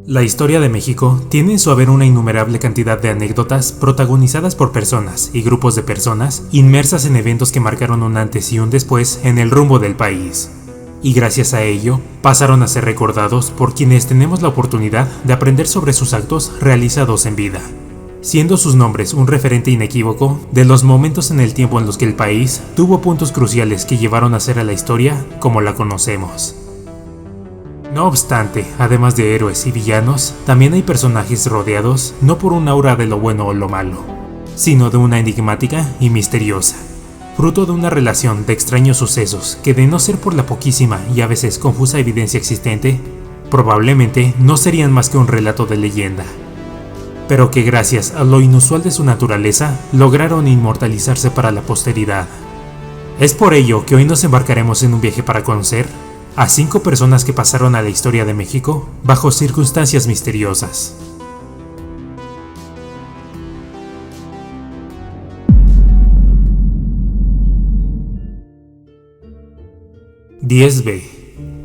La historia de México tiene en su haber una innumerable cantidad de anécdotas protagonizadas por personas y grupos de personas inmersas en eventos que marcaron un antes y un después en el rumbo del país. Y gracias a ello, pasaron a ser recordados por quienes tenemos la oportunidad de aprender sobre sus actos realizados en vida, siendo sus nombres un referente inequívoco de los momentos en el tiempo en los que el país tuvo puntos cruciales que llevaron a ser a la historia como la conocemos. No obstante, además de héroes y villanos, también hay personajes rodeados no por un aura de lo bueno o lo malo, sino de una enigmática y misteriosa, fruto de una relación de extraños sucesos que, de no ser por la poquísima y a veces confusa evidencia existente, probablemente no serían más que un relato de leyenda, pero que gracias a lo inusual de su naturaleza lograron inmortalizarse para la posteridad. Es por ello que hoy nos embarcaremos en un viaje para conocer a 5 personas que pasaron a la historia de México bajo circunstancias misteriosas. 10B.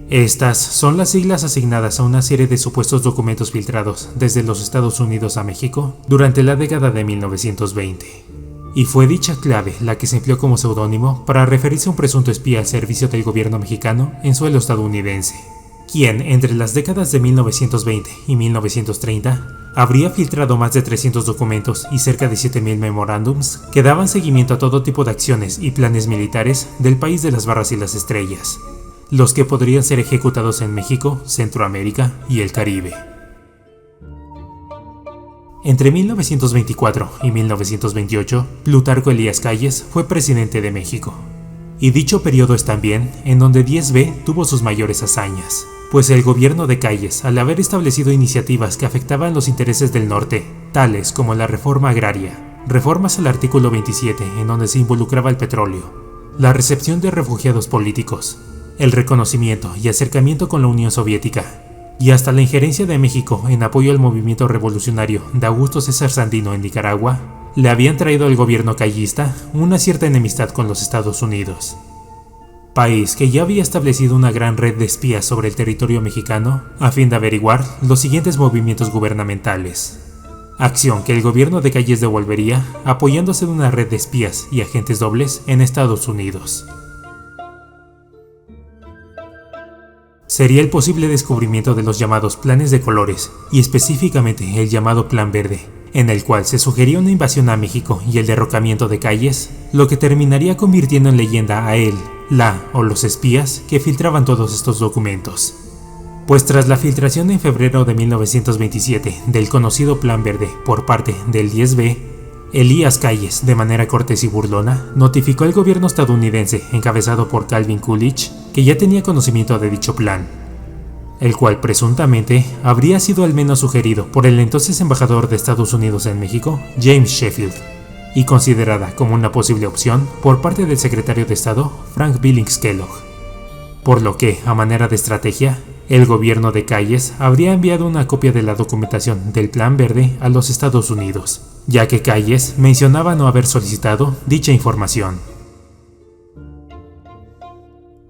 Estas son las siglas asignadas a una serie de supuestos documentos filtrados desde los Estados Unidos a México durante la década de 1920. Y fue dicha clave la que se empleó como seudónimo para referirse a un presunto espía al servicio del gobierno mexicano en suelo estadounidense, quien entre las décadas de 1920 y 1930 habría filtrado más de 300 documentos y cerca de 7,000 memorándums que daban seguimiento a todo tipo de acciones y planes militares del país de las barras y las estrellas, los que podrían ser ejecutados en México, Centroamérica y el Caribe. Entre 1924 y 1928, Plutarco Elías Calles fue presidente de México. Y dicho periodo es también en donde 10B tuvo sus mayores hazañas, pues el gobierno de Calles, al haber establecido iniciativas que afectaban los intereses del norte, tales como la reforma agraria, reformas al artículo 27 en donde se involucraba el petróleo, la recepción de refugiados políticos, el reconocimiento y acercamiento con la Unión Soviética, y hasta la injerencia de México en apoyo al movimiento revolucionario de Augusto César Sandino en Nicaragua, le habían traído al gobierno callista una cierta enemistad con los Estados Unidos, país que ya había establecido una gran red de espías sobre el territorio mexicano a fin de averiguar los siguientes movimientos gubernamentales, acción que el gobierno de Calles devolvería apoyándose de una red de espías y agentes dobles en Estados Unidos. Sería el posible descubrimiento de los llamados planes de colores, y específicamente el llamado Plan Verde, en el cual se sugería una invasión a México y el derrocamiento de Calles, lo que terminaría convirtiendo en leyenda a él, la o los espías que filtraban todos estos documentos. Pues tras la filtración en febrero de 1927 del conocido Plan Verde por parte del 10B, Elías Calles, de manera cortés y burlona, notificó al gobierno estadounidense encabezado por Calvin Coolidge que ya tenía conocimiento de dicho plan, el cual presuntamente habría sido al menos sugerido por el entonces embajador de Estados Unidos en México, James Sheffield, y considerada como una posible opción por parte del secretario de Estado, Frank Billings Kellogg. Por lo que, a manera de estrategia, el gobierno de Calles habría enviado una copia de la documentación del Plan Verde a los Estados Unidos, ya que Calles mencionaba no haber solicitado dicha información.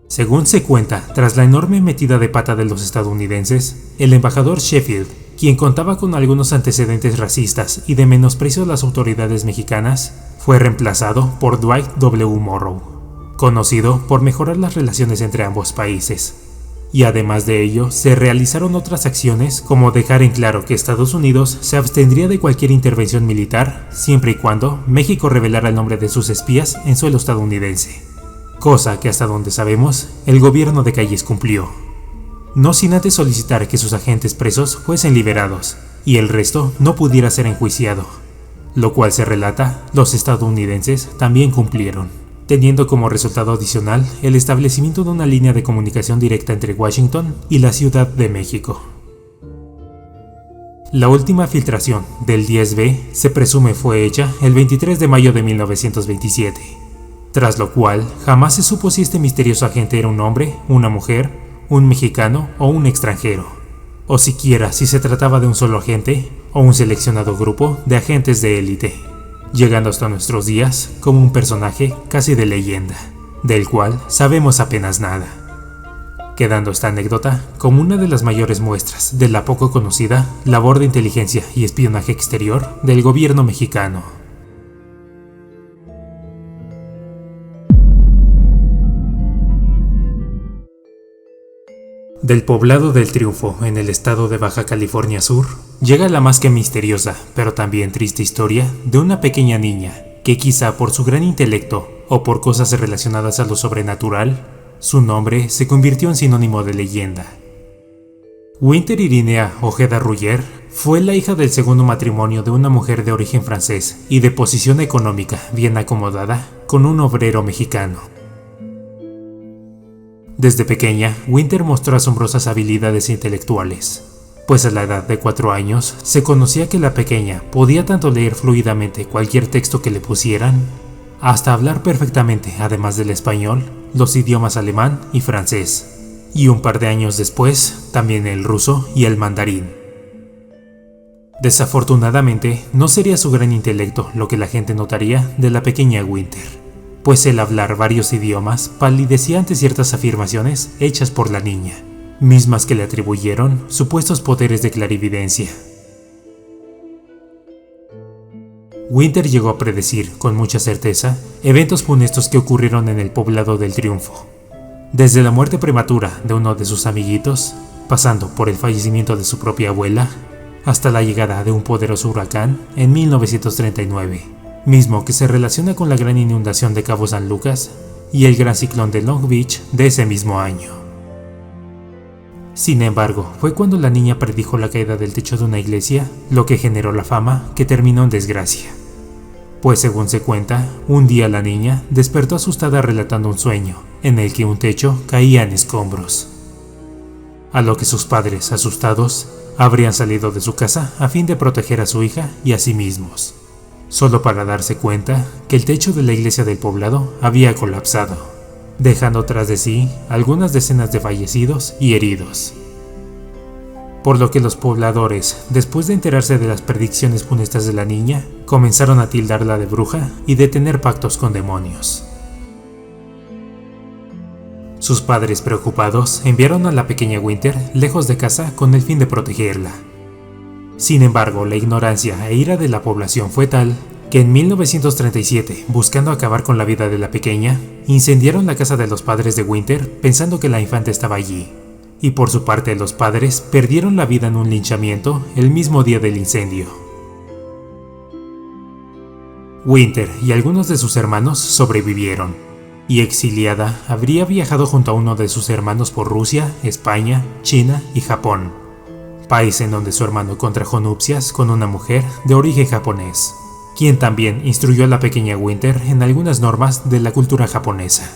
Según se cuenta, tras la enorme metida de pata de los estadounidenses, el embajador Sheffield, quien contaba con algunos antecedentes racistas y de menosprecio a las autoridades mexicanas, fue reemplazado por Dwight W. Morrow, conocido por mejorar las relaciones entre ambos países. Y además de ello, se realizaron otras acciones como dejar en claro que Estados Unidos se abstendría de cualquier intervención militar siempre y cuando México revelara el nombre de sus espías en suelo estadounidense. Cosa que hasta donde sabemos, el gobierno de Calles cumplió, no sin antes solicitar que sus agentes presos fuesen liberados y el resto no pudiera ser enjuiciado, lo cual se relata, los estadounidenses también cumplieron, teniendo como resultado adicional el establecimiento de una línea de comunicación directa entre Washington y la Ciudad de México. La última filtración del 10B se presume fue hecha el 23 de mayo de 1927, tras lo cual jamás se supo si este misterioso agente era un hombre, una mujer, un mexicano o un extranjero, o siquiera si se trataba de un solo agente o un seleccionado grupo de agentes de élite, llegando hasta nuestros días como un personaje casi de leyenda, del cual sabemos apenas nada. quedando esta anécdota como una de las mayores muestras de la poco conocida labor de inteligencia y espionaje exterior del gobierno mexicano. Del poblado del Triunfo, en el estado de Baja California Sur, llega la más que misteriosa, pero también triste historia de una pequeña niña que quizá por su gran intelecto o por cosas relacionadas a lo sobrenatural, su nombre se convirtió en sinónimo de leyenda. Winter Irinea Ojeda Ruller fue la hija del segundo matrimonio de una mujer de origen francés y de posición económica bien acomodada con un obrero mexicano. Desde pequeña, Winter mostró asombrosas habilidades intelectuales, pues a la edad de 4 años se conocía que la pequeña podía tanto leer fluidamente cualquier texto que le pusieran, hasta hablar perfectamente, además del español, los idiomas alemán y francés, y un par de años después, también el ruso y el mandarín. Desafortunadamente, no sería su gran intelecto lo que la gente notaría de la pequeña Winter, pues el hablar varios idiomas palidecía ante ciertas afirmaciones hechas por la niña, mismas que le atribuyeron supuestos poderes de clarividencia. Winter llegó a predecir, con mucha certeza, eventos funestos que ocurrieron en el poblado del Triunfo, desde la muerte prematura de uno de sus amiguitos, pasando por el fallecimiento de su propia abuela, hasta la llegada de un poderoso huracán en 1939. Mismo que se relaciona con la gran inundación de Cabo San Lucas y el gran ciclón de Long Beach de ese mismo año. Sin embargo, fue cuando la niña predijo la caída del techo de una iglesia lo que generó la fama que terminó en desgracia. Pues según se cuenta, un día la niña despertó asustada relatando un sueño en el que un techo caía en escombros. A lo que sus padres, asustados, habrían salido de su casa a fin de proteger a su hija y a sí mismos, solo para darse cuenta que el techo de la iglesia del poblado había colapsado, dejando tras de sí algunas decenas de fallecidos y heridos. Por lo que los pobladores, después de enterarse de las predicciones funestas de la niña, comenzaron a tildarla de bruja y de tener pactos con demonios. Sus padres, preocupados, enviaron a la pequeña Winter lejos de casa con el fin de protegerla. Sin embargo, la ignorancia e ira de la población fue tal que en 1937, buscando acabar con la vida de la pequeña, incendiaron la casa de los padres de Winter pensando que la infanta estaba allí. Y por su parte los padres perdieron la vida en un linchamiento el mismo día del incendio. Winter y algunos de sus hermanos sobrevivieron, y exiliada habría viajado junto a uno de sus hermanos por Rusia, España, China y Japón, país en donde su hermano contrajo nupcias con una mujer de origen japonés, quien también instruyó a la pequeña Winter en algunas normas de la cultura japonesa.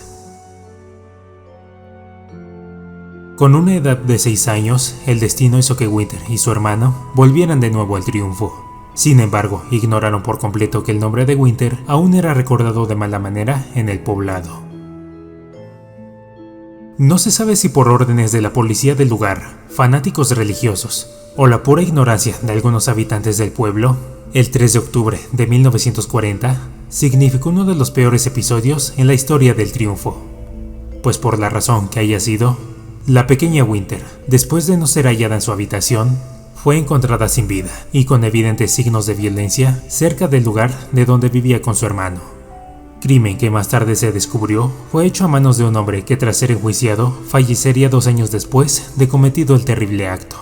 Con una edad de 6 años, el destino hizo que Winter y su hermano volvieran de nuevo al Triunfo. Sin embargo, ignoraron por completo que el nombre de Winter aún era recordado de mala manera en el poblado. No se sabe si por órdenes de la policía del lugar, fanáticos religiosos o la pura ignorancia de algunos habitantes del pueblo, el 3 de octubre de 1940 significó uno de los peores episodios en la historia del Triunfo, pues por la razón que haya sido, la pequeña Winter, después de no ser hallada en su habitación, fue encontrada sin vida y con evidentes signos de violencia cerca del lugar de donde vivía con su hermano. Crimen que más tarde se descubrió fue hecho a manos de un hombre que tras ser enjuiciado fallecería 2 años después de cometido el terrible acto.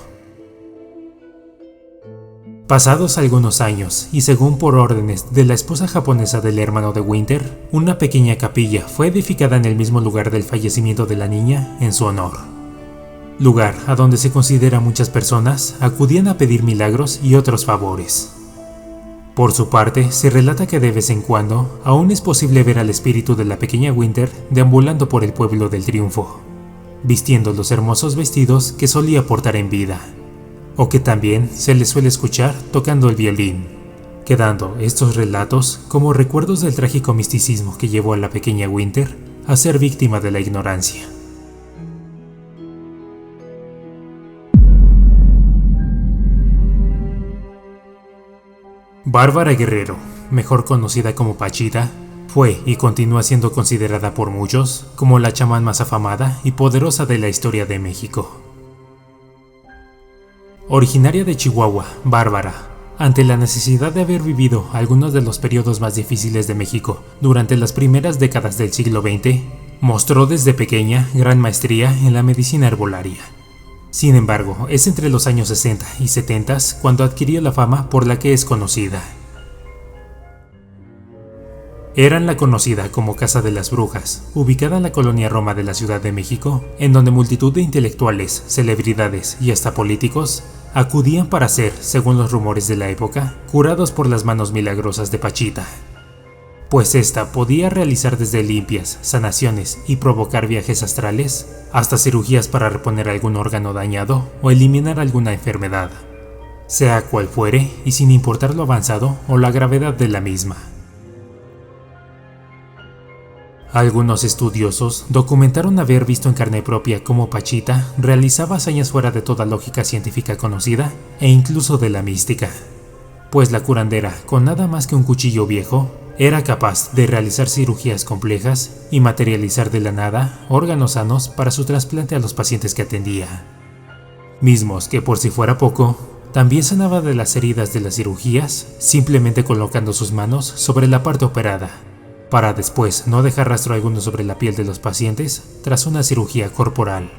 Pasados algunos años, y según por órdenes de la esposa japonesa del hermano de Winter, una pequeña capilla fue edificada en el mismo lugar del fallecimiento de la niña en su honor. Lugar a donde se considera muchas personas acudían a pedir milagros y otros favores. Por su parte, se relata que de vez en cuando aún es posible ver al espíritu de la pequeña Winter deambulando por el pueblo del Triunfo, vistiendo los hermosos vestidos que solía portar en vida, o que también se le suele escuchar tocando el violín, quedando estos relatos como recuerdos del trágico misticismo que llevó a la pequeña Winter a ser víctima de la ignorancia. Bárbara Guerrero, mejor conocida como Pachita, Fue y continúa siendo considerada por muchos como la chamán más afamada y poderosa de la historia de México. Originaria de Chihuahua, Bárbara, ante la necesidad de haber vivido algunos de los periodos más difíciles de México durante las primeras décadas del siglo XX, mostró desde pequeña gran maestría en la medicina herbolaria. Sin embargo, es entre los años 60 y 70 cuando adquirió la fama por la que es conocida. Eran la conocida como Casa de las Brujas, ubicada en la colonia Roma de la Ciudad de México, en donde multitud de intelectuales, celebridades y hasta políticos acudían para ser, según los rumores de la época, curados por las manos milagrosas de Pachita. Pues esta podía realizar desde limpias, sanaciones y provocar viajes astrales, hasta cirugías para reponer algún órgano dañado o eliminar alguna enfermedad, sea cual fuere y sin importar lo avanzado o la gravedad de la misma. Algunos estudiosos documentaron haber visto en carne propia cómo Pachita realizaba hazañas fuera de toda lógica científica conocida e incluso de la mística, pues la curandera, con nada más que un cuchillo viejo, era capaz de realizar cirugías complejas y materializar de la nada órganos sanos para su trasplante a los pacientes que atendía. Mismos que, por si fuera poco, también sanaba de las heridas de las cirugías simplemente colocando sus manos sobre la parte operada, para después no dejar rastro alguno sobre la piel de los pacientes tras una cirugía corporal.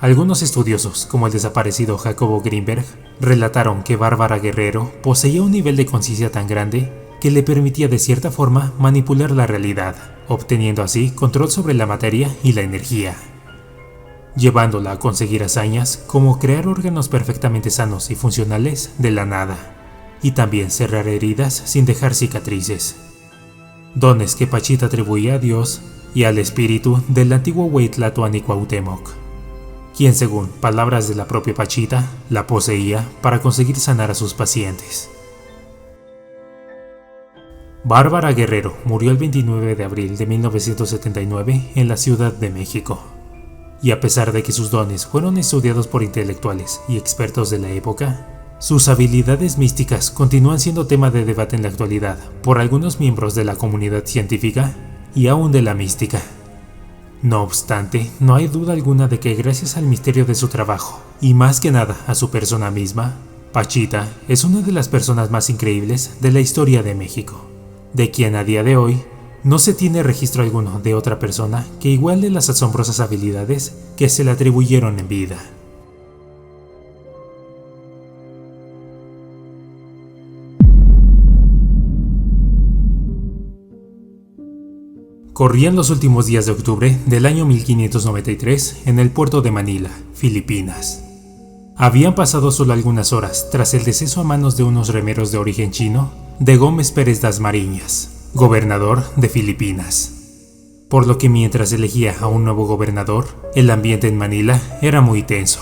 Algunos estudiosos, como el desaparecido Jacobo Greenberg, relataron que Bárbara Guerrero poseía un nivel de conciencia tan grande que le permitía de cierta forma manipular la realidad, obteniendo así control sobre la materia y la energía, llevándola a conseguir hazañas como crear órganos perfectamente sanos y funcionales de la nada, y también cerrar heridas sin dejar cicatrices. Dones que Pachita atribuía a Dios y al espíritu del antiguo Hueytlatoani Cuauhtémoc, quien, según palabras de la propia Pachita, la poseía para conseguir sanar a sus pacientes. Bárbara Guerrero murió el 29 de abril de 1979 en la Ciudad de México, y a pesar de que sus dones fueron estudiados por intelectuales y expertos de la época, sus habilidades místicas continúan siendo tema de debate en la actualidad por algunos miembros de la comunidad científica y aún de la mística. No obstante, no hay duda alguna de que gracias al misterio de su trabajo, y más que nada a su persona misma, Pachita es una de las personas más increíbles de la historia de México, de quien a día de hoy no se tiene registro alguno de otra persona que iguale las asombrosas habilidades que se le atribuyeron en vida. Corrían los últimos días de octubre del año 1593 en el puerto de Manila, Filipinas. Habían pasado solo algunas horas tras el deceso a manos de unos remeros de origen chino de Gómez Pérez Dasmariñas, gobernador de Filipinas. Por lo que mientras elegía a un nuevo gobernador, el ambiente en Manila era muy tenso,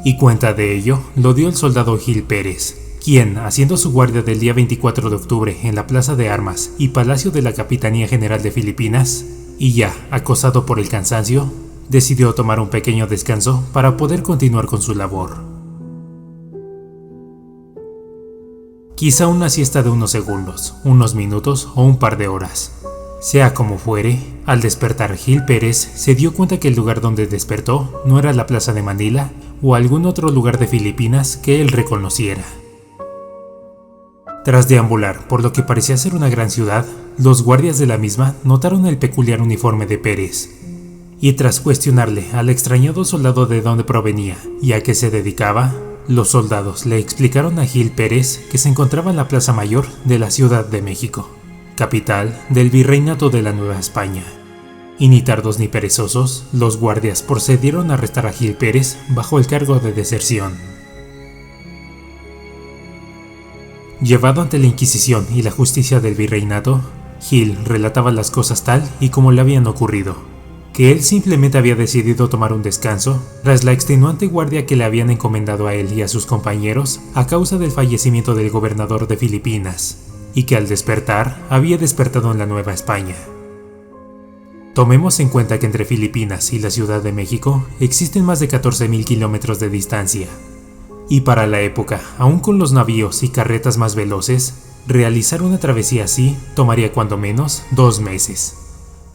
y cuenta de ello lo dio el soldado Gil Pérez, quien, haciendo su guardia del día 24 de octubre en la Plaza de Armas y Palacio de la Capitanía General de Filipinas, y ya acosado por el cansancio, decidió tomar un pequeño descanso para poder continuar con su labor. Quizá una siesta de unos segundos, unos minutos o un par de horas. Sea como fuere, al despertar Gil Pérez se dio cuenta que el lugar donde despertó no era la Plaza de Manila o algún otro lugar de Filipinas que él reconociera. Tras deambular por lo que parecía ser una gran ciudad, los guardias de la misma notaron el peculiar uniforme de Pérez, y tras cuestionarle al extrañado soldado de dónde provenía y a qué se dedicaba, los soldados le explicaron a Gil Pérez que se encontraba en la Plaza Mayor de la Ciudad de México, capital del Virreinato de la Nueva España. Y ni tardos ni perezosos, los guardias procedieron a arrestar a Gil Pérez bajo el cargo de deserción. Llevado ante la Inquisición y la justicia del virreinato, Gil relataba las cosas tal y como le habían ocurrido, que él simplemente había decidido tomar un descanso tras la extenuante guardia que le habían encomendado a él y a sus compañeros a causa del fallecimiento del gobernador de Filipinas, y que al despertar había despertado en la Nueva España. Tomemos en cuenta que entre Filipinas y la Ciudad de México existen más de 14.000 kilómetros de distancia, y para la época, aún con los navíos y carretas más veloces, Realizar una travesía así tomaría cuando menos 2 meses.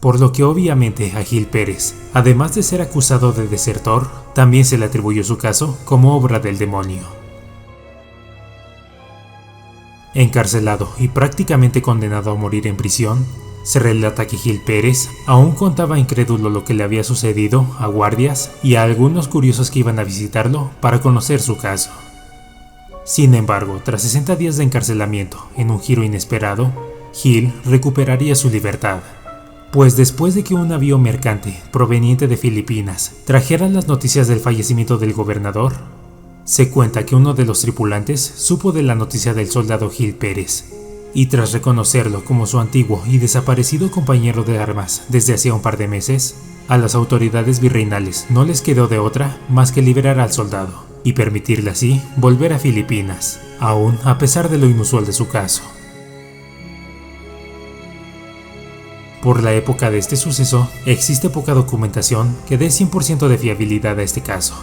Por lo que obviamente a Gil Pérez, además de ser acusado de desertor, también se le atribuyó su caso como obra del demonio. Encarcelado y prácticamente condenado a morir en prisión, se relata que Gil Pérez aún contaba incrédulo lo que le había sucedido a guardias y a algunos curiosos que iban a visitarlo para conocer su caso. Sin embargo, tras 60 días de encarcelamiento, en un giro inesperado, Gil recuperaría su libertad. Pues después de que un navío mercante proveniente de Filipinas trajera las noticias del fallecimiento del gobernador, se cuenta que uno de los tripulantes supo de la noticia del soldado Gil Pérez, y tras reconocerlo como su antiguo y desaparecido compañero de armas desde hacía un par de meses, a las autoridades virreinales no les quedó de otra más que liberar al soldado y permitirle así volver a Filipinas, aún a pesar de lo inusual de su caso. Por la época de este suceso, existe poca documentación que dé 100% de fiabilidad a este caso.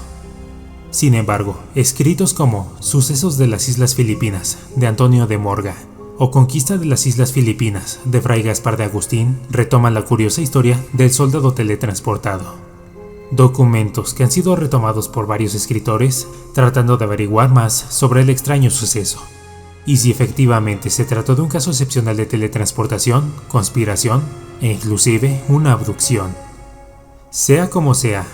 Sin embargo, escritos como Sucesos de las Islas Filipinas, de Antonio de Morga, o Conquista de las Islas Filipinas, de Fray Gaspar de Agustín, retoman la curiosa historia del soldado teletransportado. Documentos que han sido retomados por varios escritores tratando de averiguar más sobre el extraño suceso, y si efectivamente se trató de un caso excepcional de teletransportación, conspiración e inclusive una abducción. Sea como sea,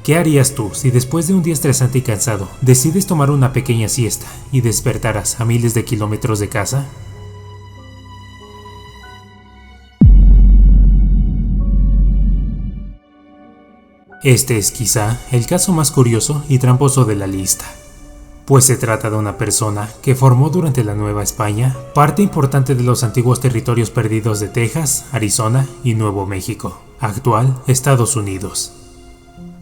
¿qué harías tú si después de un día estresante y cansado decides tomar una pequeña siesta y despertaras a miles de kilómetros de casa? Este es quizá el caso más curioso y tramposo de la lista, pues se trata de una persona que formó durante la Nueva España parte importante de los antiguos territorios perdidos de Texas, Arizona y Nuevo México, actual Estados Unidos.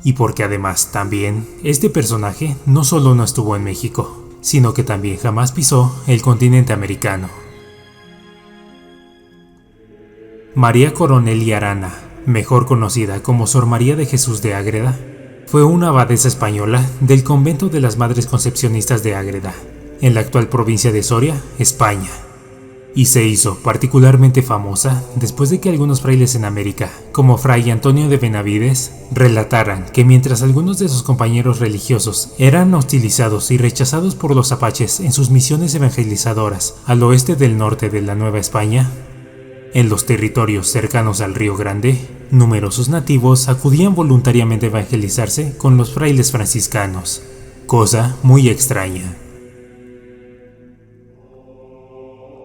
Y porque además también este personaje no solo no estuvo en México, sino que también jamás pisó el continente americano. María Coronel y Arana, mejor conocida como Sor María de Jesús de Ágreda, fue una abadesa española del convento de las Madres Concepcionistas de Ágreda, en la actual provincia de Soria, España, y se hizo particularmente famosa después de que algunos frailes en América, como Fray Antonio de Benavides, relataran que mientras algunos de sus compañeros religiosos eran hostilizados y rechazados por los apaches en sus misiones evangelizadoras al oeste del norte de la Nueva España, en los territorios cercanos al Río Grande, numerosos nativos acudían voluntariamente a evangelizarse con los frailes franciscanos, cosa muy extraña.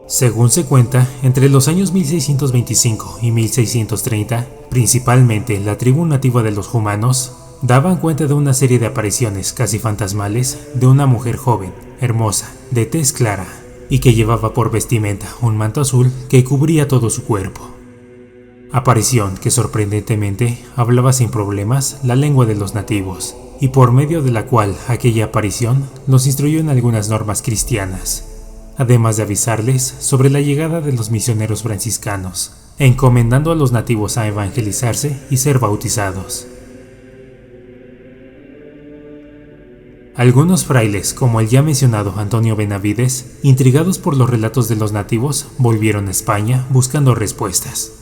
Según se cuenta, entre los años 1625 y 1630, principalmente la tribu nativa de los Jumanos daban cuenta de una serie de apariciones casi fantasmales de una mujer joven, hermosa, de tez clara, y que llevaba por vestimenta un manto azul que cubría todo su cuerpo. Aparición que sorprendentemente hablaba sin problemas la lengua de los nativos, y por medio de la cual aquella aparición los instruyó en algunas normas cristianas, además de avisarles sobre la llegada de los misioneros franciscanos, encomendando a los nativos a evangelizarse y ser bautizados. Algunos frailes, como el ya mencionado Antonio Benavides, intrigados por los relatos de los nativos, volvieron a España buscando respuestas.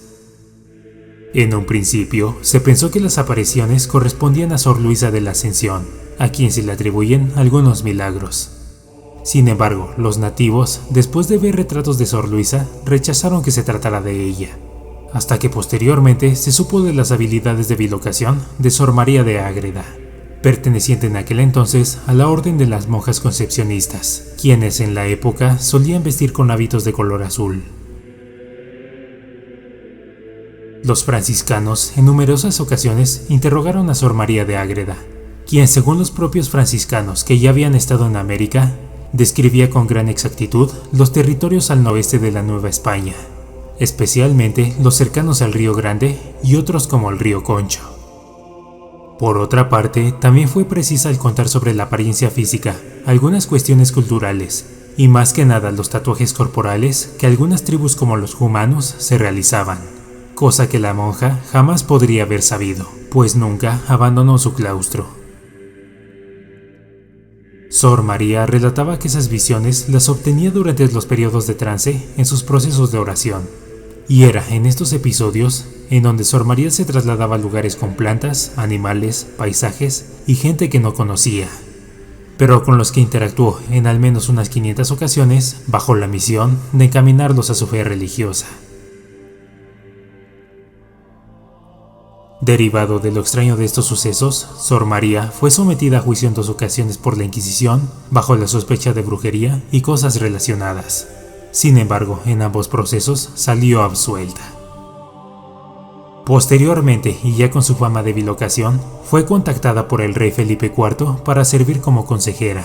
En un principio, se pensó que las apariciones correspondían a Sor Luisa de la Ascensión, a quien se le atribuyen algunos milagros. Sin embargo, los nativos, después de ver retratos de Sor Luisa, rechazaron que se tratara de ella, hasta que posteriormente se supo de las habilidades de bilocación de Sor María de Ágreda, perteneciente en aquel entonces a la Orden de las Monjas Concepcionistas, quienes en la época solían vestir con hábitos de color azul. Los franciscanos en numerosas ocasiones interrogaron a Sor María de Ágreda, quien según los propios franciscanos que ya habían estado en América, describía con gran exactitud los territorios al noreste de la Nueva España, especialmente los cercanos al Río Grande y otros como el Río Concho. Por otra parte, también fue precisa al contar sobre la apariencia física, algunas cuestiones culturales, y más que nada los tatuajes corporales que algunas tribus como los Jumanos se realizaban, cosa que la monja jamás podría haber sabido, pues nunca abandonó su claustro. Sor María relataba que esas visiones las obtenía durante los periodos de trance en sus procesos de oración, y era en estos episodios en donde Sor María se trasladaba a lugares con plantas, animales, paisajes y gente que no conocía, pero con los que interactuó en al menos unas 500 ocasiones bajo la misión de encaminarlos a su fe religiosa. Derivado de lo extraño de estos sucesos, Sor María fue sometida a juicio en 2 ocasiones por la Inquisición, bajo la sospecha de brujería y cosas relacionadas. Sin embargo, en ambos procesos salió absuelta. Posteriormente, y ya con su fama de bilocación, fue contactada por el rey Felipe IV para servir como consejera.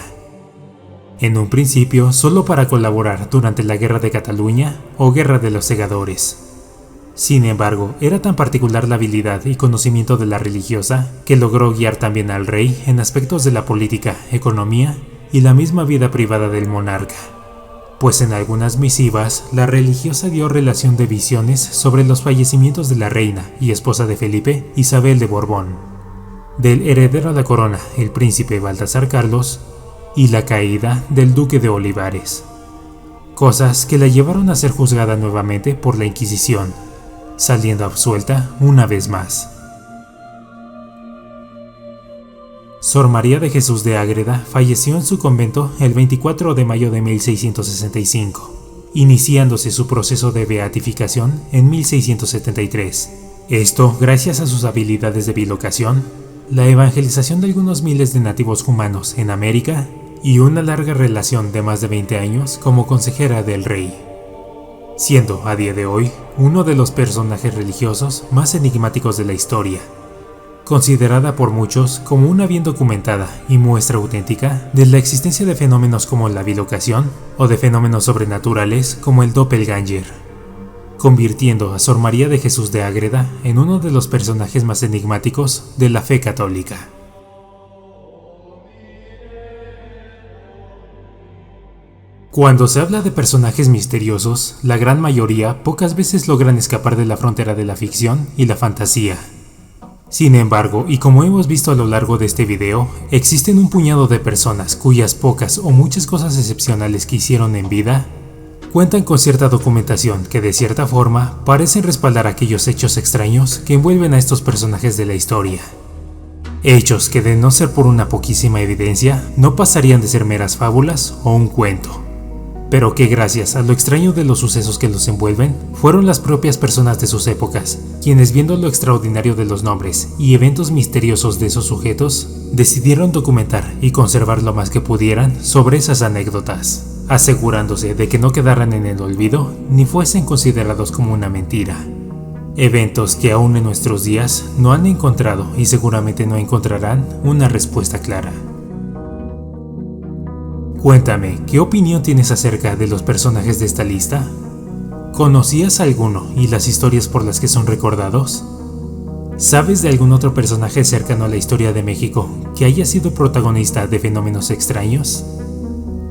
En un principio, solo para colaborar durante la Guerra de Cataluña o Guerra de los Segadores. Sin embargo, era tan particular la habilidad y conocimiento de la religiosa que logró guiar también al rey en aspectos de la política, economía y la misma vida privada del monarca. Pues en algunas misivas, la religiosa dio relación de visiones sobre los fallecimientos de la reina y esposa de Felipe, Isabel de Borbón, del heredero a la corona, el príncipe Baltasar Carlos, y la caída del duque de Olivares. Cosas que la llevaron a ser juzgada nuevamente por la Inquisición, saliendo absuelta una vez más. Sor María de Jesús de Ágreda falleció en su convento el 24 de mayo de 1665, iniciándose su proceso de beatificación en 1673. Esto gracias a sus habilidades de bilocación, la evangelización de algunos miles de nativos humanos en América y una larga relación de más de 20 años como consejera del rey, siendo a día de hoy uno de los personajes religiosos más enigmáticos de la historia, considerada por muchos como una bien documentada y muestra auténtica de la existencia de fenómenos como la bilocación o de fenómenos sobrenaturales como el doppelganger, convirtiendo a Sor María de Jesús de Ágreda en uno de los personajes más enigmáticos de la fe católica. Cuando se habla de personajes misteriosos, la gran mayoría pocas veces logran escapar de la frontera de la ficción y la fantasía. Sin embargo, y como hemos visto a lo largo de este video, existen un puñado de personas cuyas pocas o muchas cosas excepcionales que hicieron en vida cuentan con cierta documentación que de cierta forma parecen respaldar aquellos hechos extraños que envuelven a estos personajes de la historia. Hechos que de no ser por una poquísima evidencia no pasarían de ser meras fábulas o un cuento, pero que gracias a lo extraño de los sucesos que los envuelven, fueron las propias personas de sus épocas, quienes viendo lo extraordinario de los nombres y eventos misteriosos de esos sujetos, decidieron documentar y conservar lo más que pudieran sobre esas anécdotas, asegurándose de que no quedaran en el olvido ni fuesen considerados como una mentira. Eventos que aún en nuestros días no han encontrado y seguramente no encontrarán una respuesta clara. Cuéntame, ¿qué opinión tienes acerca de los personajes de esta lista? ¿Conocías alguno y las historias por las que son recordados? ¿Sabes de algún otro personaje cercano a la historia de México que haya sido protagonista de fenómenos extraños?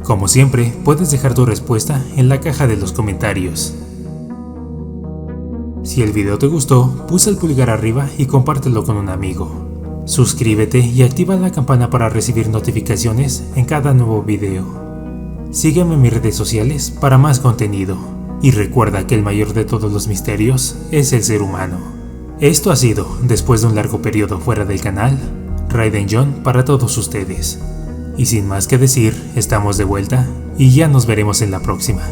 Como siempre, puedes dejar tu respuesta en la caja de los comentarios. Si el video te gustó, pulsa el pulgar arriba y compártelo con un amigo. Suscríbete y activa la campana para recibir notificaciones en cada nuevo video. Sígueme en mis redes sociales para más contenido. Y recuerda que el mayor de todos los misterios es el ser humano. Esto ha sido, después de un largo periodo fuera del canal, Raiden John para todos ustedes. Y sin más que decir, estamos de vuelta y ya nos veremos en la próxima.